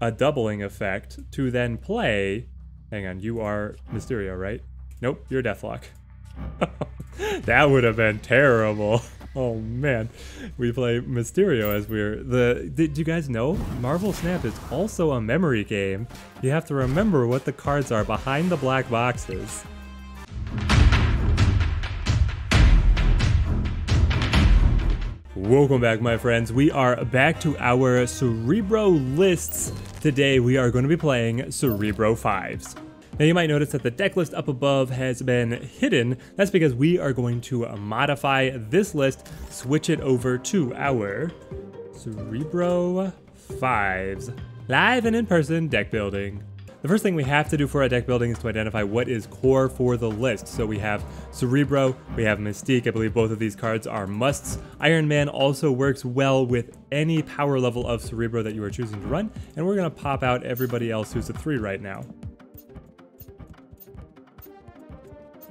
a doubling effect to then play. Hang on, you are Mysterio, right? Nope, you're Deathlock. That would have been terrible. Oh man, we play Mysterio as did you guys know? Marvel Snap is also a memory game. You have to remember what the cards are behind the black boxes. Welcome back, my friends. We are back to our Cerebro lists. Today we are going to be playing Cerebro 5's. Now you might notice that the deck list up above has been hidden. That's because we are going to modify this list, switch it over to our Cerebro 5's live and in-person deck building. The first thing we have to do for our deck building is to identify what is core for the list. So we have Cerebro, we have Mystique. I believe both of these cards are musts. Iron Man also works well with any power level of Cerebro that you are choosing to run. And we're gonna pop out everybody else who's a 3 right now.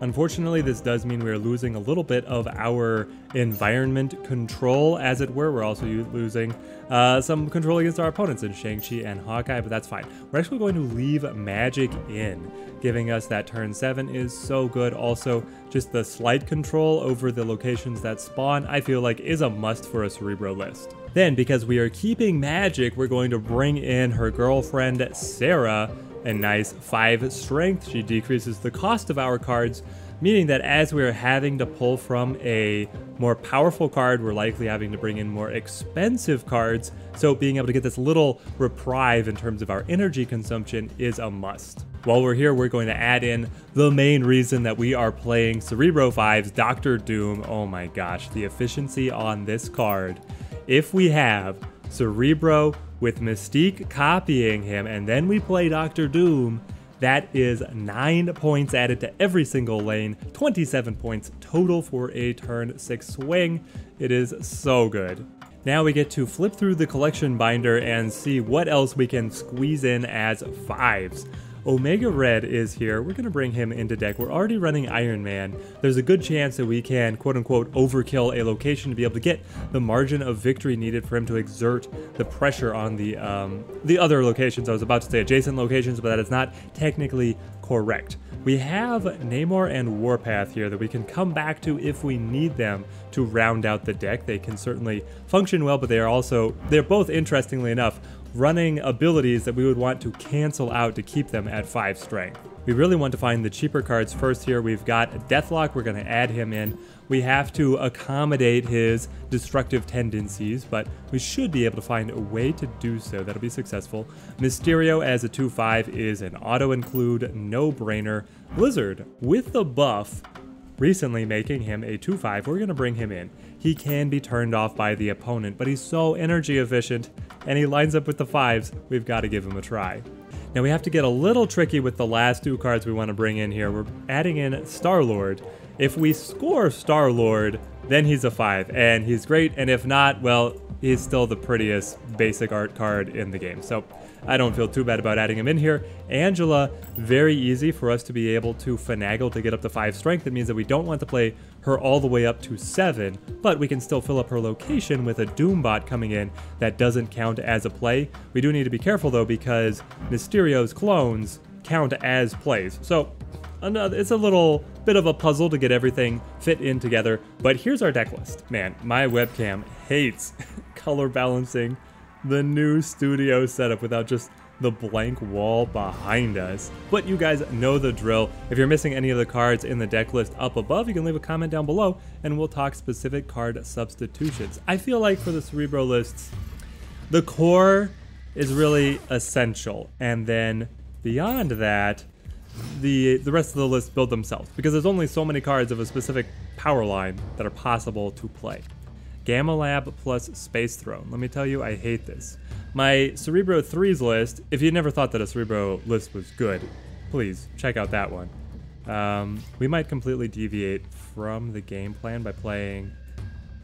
Unfortunately, this does mean we're losing a little bit of our environment control, as it were. We're also losing some control against our opponents in Shang-Chi and Hawkeye, but that's fine. We're actually going to leave Magik in, giving us that turn 7 is so good. Also, just the slight control over the locations that spawn, I feel like is a must for a Cerebro list. Then, because we are keeping Magik, we're going to bring in her girlfriend, Sera, a nice 5 strength. She decreases the cost of our cards, meaning that as we're having to pull from a more powerful card, we're likely having to bring in more expensive cards. So being able to get this little reprieve in terms of our energy consumption is a must. While we're here, we're going to add in the main reason that we are playing Cerebro 5's Doctor Doom. Oh my gosh, the efficiency on this card. If we have Cerebro with Mystique copying him, and then we play Doctor Doom, that is 9 points added to every single lane, 27 points total for a turn 6 swing. It is so good. Now we get to flip through the collection binder and see what else we can squeeze in as 5's. Omega Red is here. We're going to bring him into deck. We're already running Iron Man. There's a good chance that we can, quote-unquote, overkill a location to be able to get the margin of victory needed for him to exert the pressure on the other locations. I was about to say adjacent locations, but that is not technically correct. We have Namor and Warpath here that we can come back to if we need them to round out the deck. They can certainly function well, but they're both, interestingly enough, running abilities that we would want to cancel out to keep them at 5 strength. We really want to find the cheaper cards first here. We've got Deathlock, we're going to add him in. We have to accommodate his destructive tendencies, but we should be able to find a way to do so that'll be successful. Mysterio as a 2/5 is an auto-include, no-brainer. Blizzard, with the buff, recently making him a 2/5, we're going to bring him in. He can be turned off by the opponent, but he's so energy efficient, and he lines up with the 5's. We've got to give him a try. Now we have to get a little tricky with the last 2 cards we want to bring in here. We're adding in Star-Lord. If we score Star-Lord, then he's a 5, and he's great, and if not, well, he's still the prettiest basic art card in the game. So I don't feel too bad about adding him in here. Angela, very easy for us to be able to finagle to get up to 5 strength. It means that we don't want to play her all the way up to 7, but we can still fill up her location with a Doombot coming in that doesn't count as a play. We do need to be careful though, because Mysterio's clones count as plays. So it's a little bit of a puzzle to get everything fit in together, but here's our deck list. Man, my webcam hates color balancing the new studio setup without just the blank wall behind us. But you guys know the drill. If you're missing any of the cards in the deck list up above, you can leave a comment down below and we'll talk specific card substitutions. I feel like for the Cerebro lists, the core is really essential, and then beyond that, the rest of the list build themselves, because there's only so many cards of a specific power line that are possible to play. Gamma Lab plus Space Throne. Let me tell you, I hate this. My Cerebro 3's list, if you never thought that a Cerebro list was good, please check out that one. We might completely deviate from the game plan by playing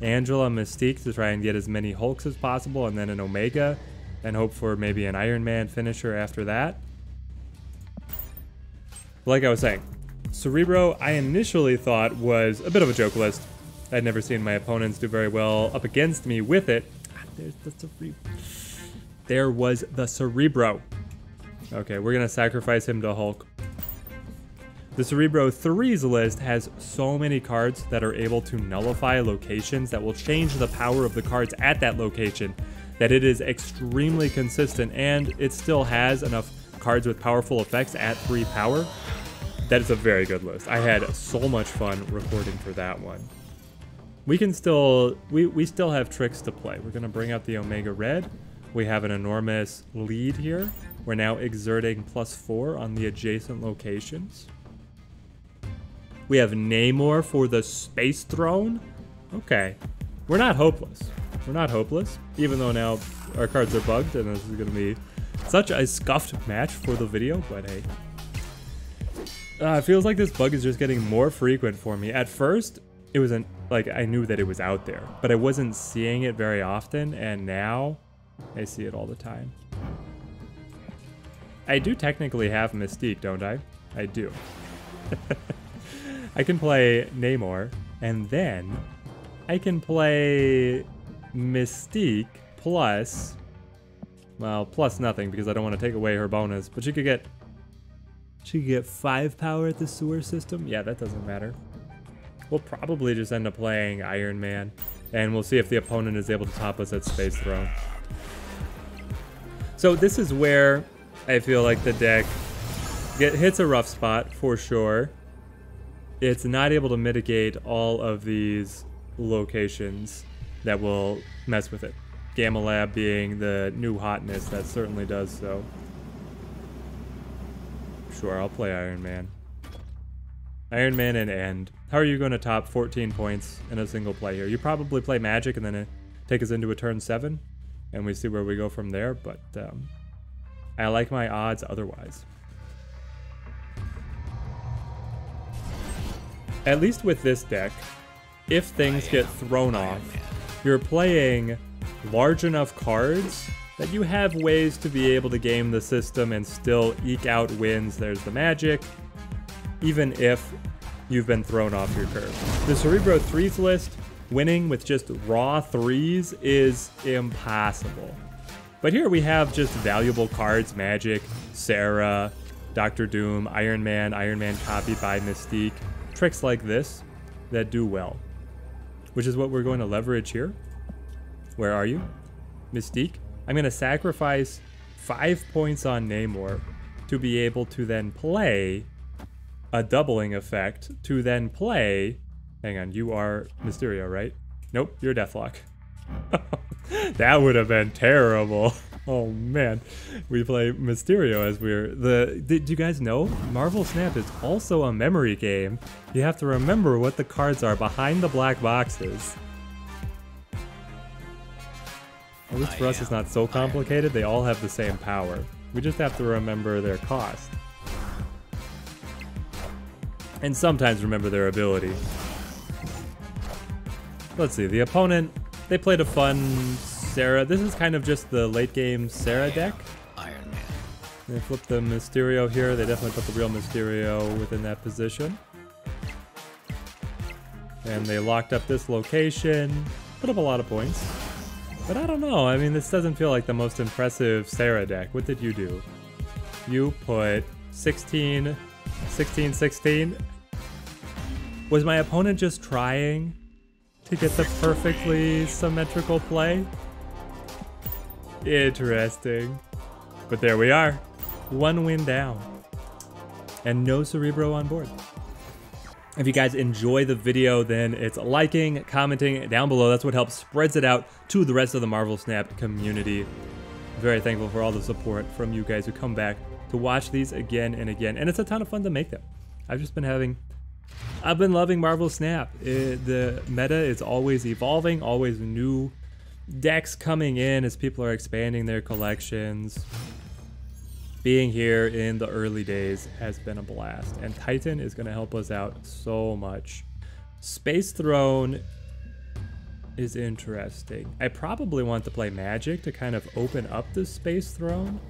Angela Mystique to try and get as many Hulks as possible, and then an Omega, and hope for maybe an Iron Man finisher after that. Like I was saying, Cerebro I initially thought was a bit of a joke list. I'd never seen my opponents do very well up against me with it. There's the Cerebro. there was the Cerebro. Okay, we're gonna sacrifice him to Hulk. The Cerebro 3's list has so many cards that are able to nullify locations that will change the power of the cards at that location, that it is extremely consistent, and it still has enough cards with powerful effects at 3 power. That is a very good list. I had so much fun recording for that one. We can still, we still have tricks to play. We're gonna bring out the Omega Red. We have an enormous lead here. We're now exerting +4 on the adjacent locations. We have Namor for the Space Throne. Okay, we're not hopeless. We're not hopeless, even though now our cards are bugged and this is gonna be such a scuffed match for the video, but hey. It feels like this bug is just getting more frequent for me. At first, it wasn't like I knew that it was out there, but I wasn't seeing it very often, and now I see it all the time. I do technically have Mystique, don't I? I do. I can play Namor, and then I can play Mystique plus, well, plus nothing because I don't want to take away her bonus, but she could get 5 power at the sewer system. Yeah, that doesn't matter. We'll probably just end up playing Iron Man, and we'll see if the opponent is able to top us at Space Throne. So this is where I feel like the deck hits a rough spot for sure. It's not able to mitigate all of these locations that will mess with it. Gamma Lab being the new hotness, that certainly does so. Sure, I'll play Iron Man. Iron Man and end. How are you going to top 14 points in a single play here? You probably play Magik and then take us into a turn 7, and we see where we go from there, but I like my odds otherwise. At least with this deck, if things get thrown off, you're playing large enough cards that you have ways to be able to game the system and still eke out wins. There's the Magik, even if you've been thrown off your curve. The Cerebro 3's list, winning with just raw 3's is impossible. But here we have just valuable cards: Magik, Sera, Doctor Doom, Iron Man copied by Mystique. Tricks like this that do well, which is what we're going to leverage here. Where are you? Mystique. I'm going to sacrifice 5 points on Namor to be able to then play a doubling effect to then play... Hang on, you are Mysterio, right? Nope, you're Deathlock. That would have been terrible. Oh man, we play Mysterio as did you guys know? Marvel Snap is also a memory game. You have to remember what the cards are behind the black boxes. At least for us it's not so complicated, they all have the same power. We just have to remember their cost. And sometimes remember their ability. Let's see, the opponent, they played a fun Sera. This is kind of just the late game Sera deck. Iron Man. They flipped the Mysterio here. They definitely put the real Mysterio within that position. And they locked up this location. Put up a lot of points. But I don't know. I mean, this doesn't feel like the most impressive Sera deck. What did you do? You put 16, 16, 16. Was my opponent just trying to get the perfectly symmetrical play? Interesting. But there we are. 1 win down. And no Cerebro on board. If you guys enjoy the video, then it's liking, commenting down below. That's what helps spreads it out to the rest of the Marvel Snap community. Very thankful for all the support from you guys who come back to watch these again and again. And it's a ton of fun to make them. I've been loving Marvel Snap. The meta is always evolving, always new decks coming in as people are expanding their collections. Being here in the early days has been a blast, and Titan is going to help us out so much. Space Throne is interesting. I probably want to play Magik to kind of open up this Space Throne.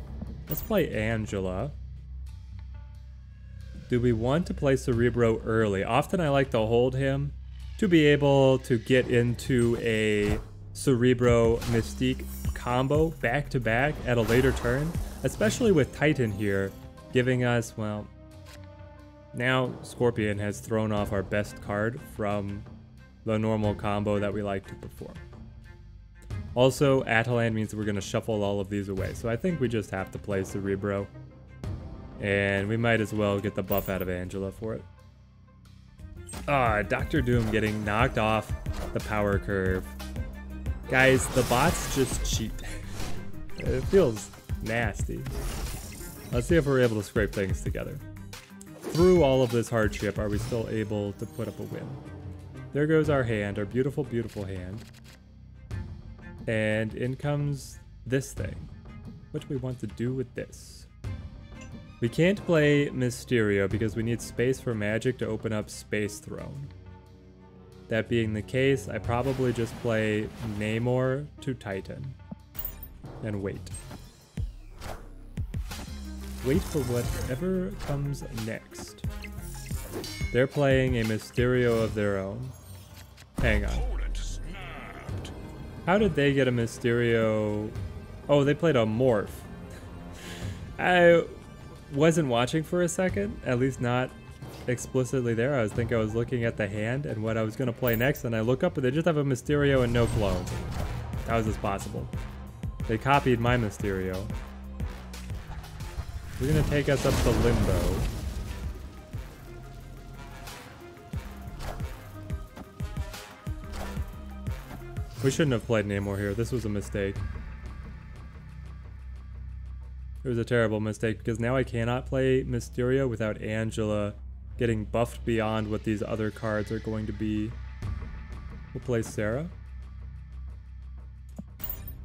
Let's play Angela. Do we want to play Cerebro early? Often I like to hold him to be able to get into a Cerebro Mystique combo back to back at a later turn, especially with Titan here, giving us, well, now Scorpion has thrown off our best card from the normal combo that we like to perform. Also, Atalan means that we're going to shuffle all of these away, so I think we just have to play Cerebro. And we might as well get the buff out of Angela for it. Dr. Doom getting knocked off the power curve. Guys, the bots just cheat. It feels nasty. Let's see if we're able to scrape things together. Through all of this hardship, are we still able to put up a win? There goes our hand, our beautiful, beautiful hand. And in comes this thing. What do we want to do with this? We can't play Mysterio because we need space for Magik to open up Space Throne. That being the case, I probably just play Namor to Titan. And wait. Wait for whatever comes next. They're playing a Mysterio of their own. Hang on. How did they get a Mysterio? Oh, they played a Morph. I wasn't watching for a second, at least not explicitly there. I was looking at the hand and what I was going to play next, and I look up and they just have a Mysterio and no clones. How is this possible? They copied my Mysterio. We're going to take us up to Limbo. We shouldn't have played Namor here. This was a mistake. It was a terrible mistake because now I cannot play Mysterio without Angela getting buffed beyond what these other cards are going to be. We'll play Sera.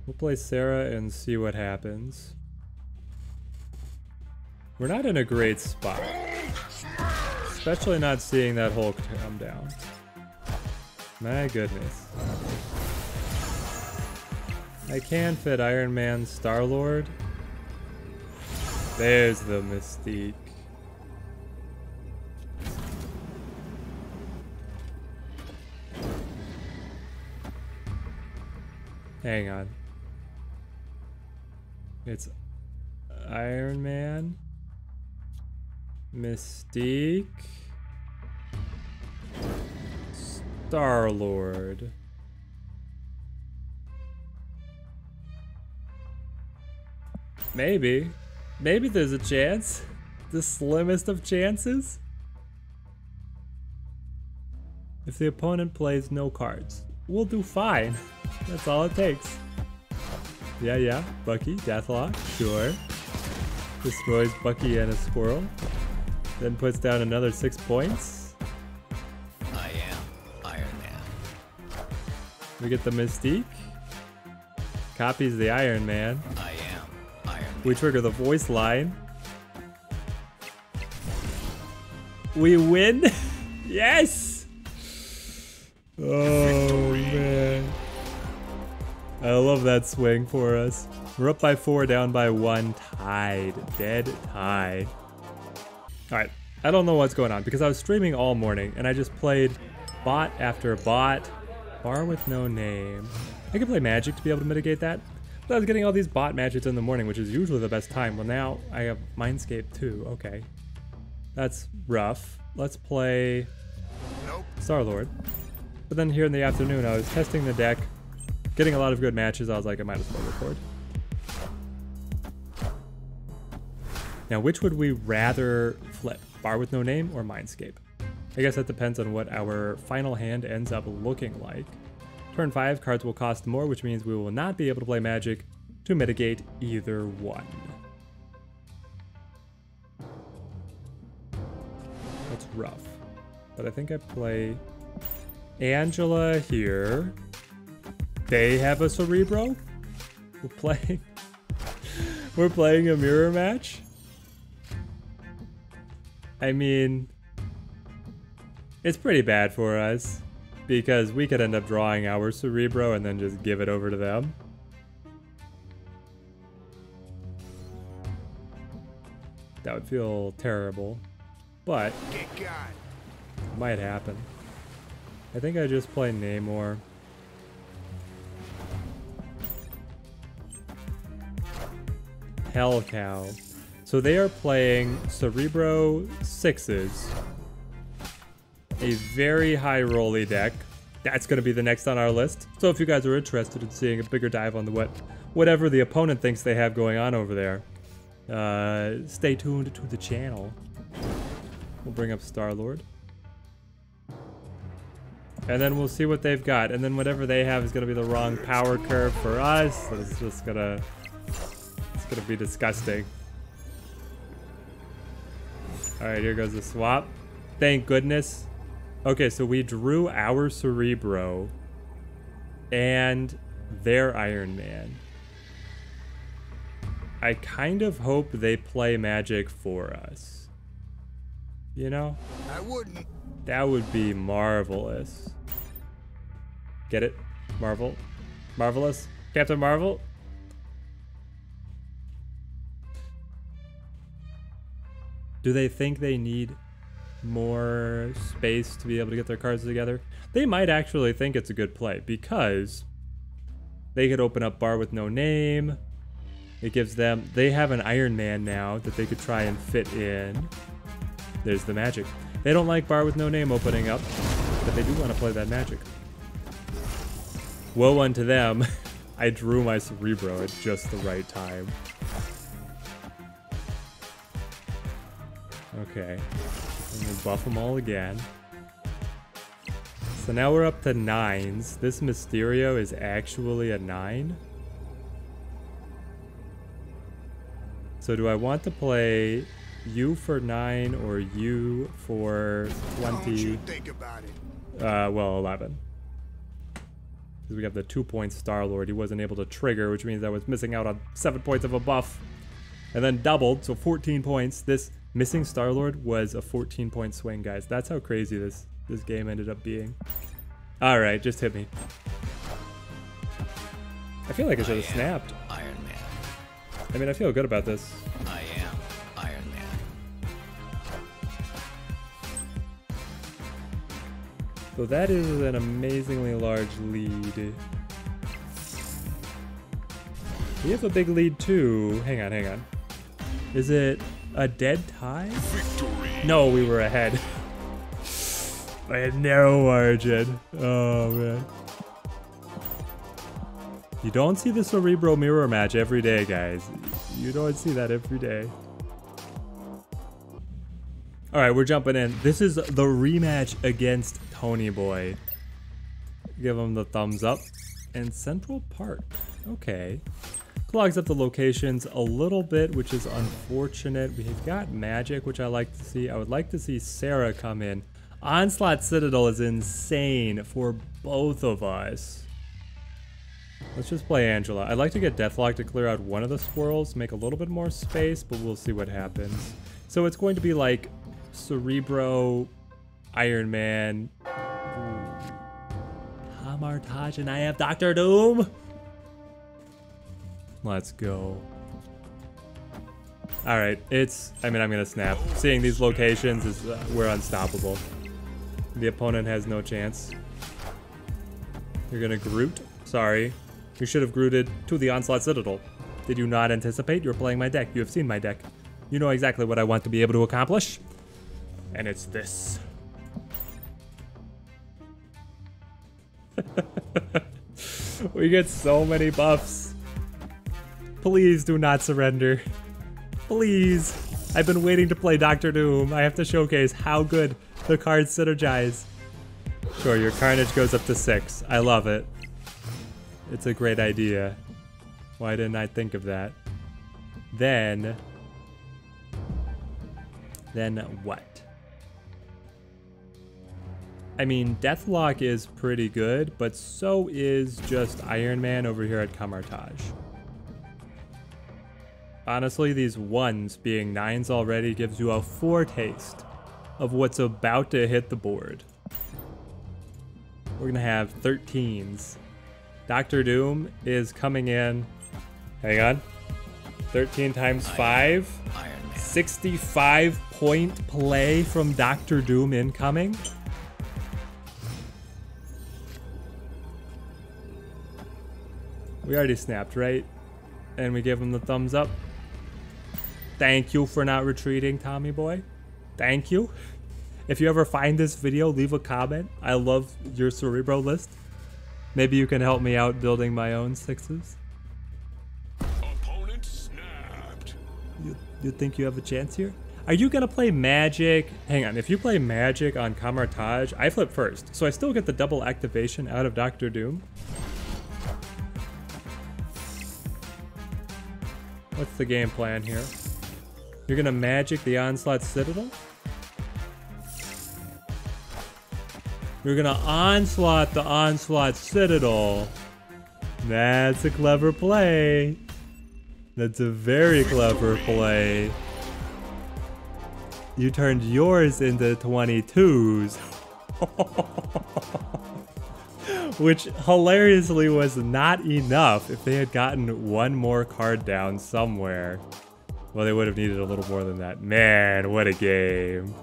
We'll play Sera and see what happens. We're not in a great spot. Especially not seeing that Hulk come down. My goodness. I can fit Iron Man, Star-Lord. There's the Mystique. Hang on. It's Iron Man, Mystique, Star-Lord. Maybe. Maybe there's a chance. The slimmest of chances. If the opponent plays no cards, we'll do fine. That's all it takes. Yeah, Bucky, Deathlock, sure. Destroys Bucky and a squirrel. Then puts down another 6 points. I am Iron Man. We get the Mystique. Copies the Iron Man. I am Iron Man. We trigger the voice line. We win. Yes! Oh, man. I love that swing for us. We're up by 4, down by 1, tied. Dead tie. Alright, I don't know what's going on because I was streaming all morning and I just played bot after bot. Bar with no name. I could play Magik to be able to mitigate that. But I was getting all these bot matches in the morning, which is usually the best time. Well, now I have Mindscape too. Okay. That's rough. Let's play Star-Lord. But then here in the afternoon, I was testing the deck, getting a lot of good matches. I was like, I might as well record. Now, which would we rather flip? Bar with no name or Mindscape? I guess that depends on what our final hand ends up looking like. Turn 5, cards will cost more, which means we will not be able to play Magik to mitigate either one. That's rough. But I think I play Angela here. They have a Cerebro. We're playing a mirror match. I mean, it's pretty bad for us because we could end up drawing our Cerebro and then just give it over to them. That would feel terrible, but it might happen. I think I just play Namor. Hell cow. So they are playing Cerebro 5's. A very high rolly deck. That's going to be the next on our list. So if you guys are interested in seeing a bigger dive on the whatever the opponent thinks they have going on over there, stay tuned to the channel. We'll bring up Star-Lord. And then we'll see what they've got. And then whatever they have is going to be the wrong power curve for us. So it's just going to... It's going to be disgusting. Alright, here goes the swap. Thank goodness. Okay, so we drew our Cerebro and their Iron Man. I kind of hope they play Magik for us. You know? I wouldn't. That would be marvelous. Get it? Marvel? Marvelous? Captain Marvel? Do they think they need more space to be able to get their cards together? They might actually think it's a good play because they could open up Bar with No Name. It gives them... They have an Iron Man now that they could try and fit in. There's the Magik. They don't like Bar with No Name opening up, but they do want to play that Magik. Woe unto them. I drew my Cerebro at just the right time. Okay. And we'll buff them all again. So now we're up to 9s. This Mysterio is actually a 9. So do I want to play you for 9 or you for 20? Don't you think about it. Well, 11. Because we got the 2-point Star-Lord. He wasn't able to trigger, which means I was missing out on 7 points of a buff. And then doubled, so 14 points. This missing Star-Lord was a 14-point swing, guys. That's how crazy this game ended up being. Alright, just hit me. I feel like I should have snapped. Iron Man. I mean, I feel good about this. I am Iron Man. So that is an amazingly large lead. We have a big lead too. Hang on, hang on. Is it a dead tie? Victory. No, we were ahead. By a narrow margin. Oh, man. You don't see the Cerebro mirror match every day, guys. You don't see that every day. All right, we're jumping in. This is the rematch against Tony Boy. Give him the thumbs up. And Central Park. Okay. Clogs up the locations a little bit, which is unfortunate. We've got Magik, which I like to see. I would like to see Sera come in. Onslaught Citadel is insane for both of us. Let's just play Angela. I'd like to get Deathlock to clear out one of the squirrels, make a little bit more space, but we'll see what happens. So it's going to be like Cerebro, Iron Man, Hamartage, and I have Doctor Doom. Let's go. All right, I mean, I'm gonna snap. Seeing these locations is, we're unstoppable. The opponent has no chance. You're gonna Groot? Sorry. You should have Grooted to the Onslaught Citadel. Did you not anticipate? You're playing my deck. You have seen my deck. You know exactly what I want to be able to accomplish. And it's this. We get so many buffs. Please do not surrender. Please. I've been waiting to play Doctor Doom. I have to showcase how good the cards synergize. Sure, your Carnage goes up to 6. I love it. It's a great idea. Why didn't I think of that? Then what? I mean, Deathlock is pretty good, but so is just Iron Man over here at Camartage. Honestly, these 1s being 9s already gives you a foretaste of what's about to hit the board. We're gonna have 13s. Doctor Doom is coming in. Hang on. 13 times 5. 65-point play from Doctor Doom incoming. We already snapped, right? And we give him the thumbs up. Thank you for not retreating, Tommy boy. Thank you. If you ever find this video, leave a comment. I love your Cerebro list. Maybe you can help me out building my own 6's. Opponent snapped. You think you have a chance here? Are you gonna play Magik? Hang on, if you play Magik on Kamartage, I flip first. So I still get the double activation out of Doctor Doom. What's the game plan here? You're gonna Magik the Onslaught Citadel? You're gonna Onslaught the Onslaught Citadel. That's a clever play. That's a very clever play. You turned yours into 22s. Which hilariously was not enough. If they had gotten one more card down somewhere, well, they would have needed a little more than that. Man, what a game.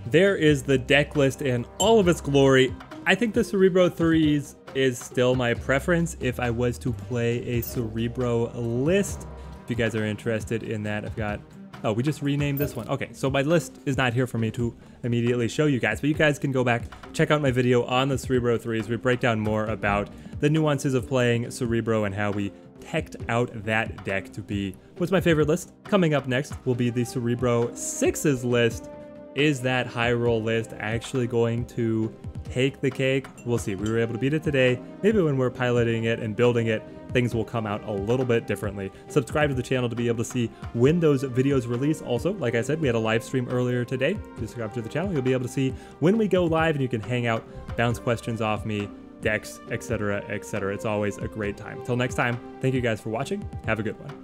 There is the deck list in all of its glory. I think the Cerebro 3's is still my preference if I was to play a Cerebro list. If you guys are interested in that, I've got... Oh, we just renamed this one. Okay, so my list is not here for me to immediately show you guys, but you guys can go back, check out my video on the Cerebro 3's. We break down more about the nuances of playing Cerebro and how we teched out that deck to be what's my favorite list. Coming up next will be the Cerebro 6's list. Is that high roll list actually going to take the cake? We'll see. We were able to beat it today. Maybe when we're piloting it and building it, things will come out a little bit differently. Subscribe to the channel to be able to see when those videos release. Also, like I said, we had a live stream earlier today. If you subscribe to the channel, you'll be able to see when we go live and you can hang out, bounce questions off me, decks, etc., etc. It's always a great time. Till next time, thank you guys for watching. Have a good one.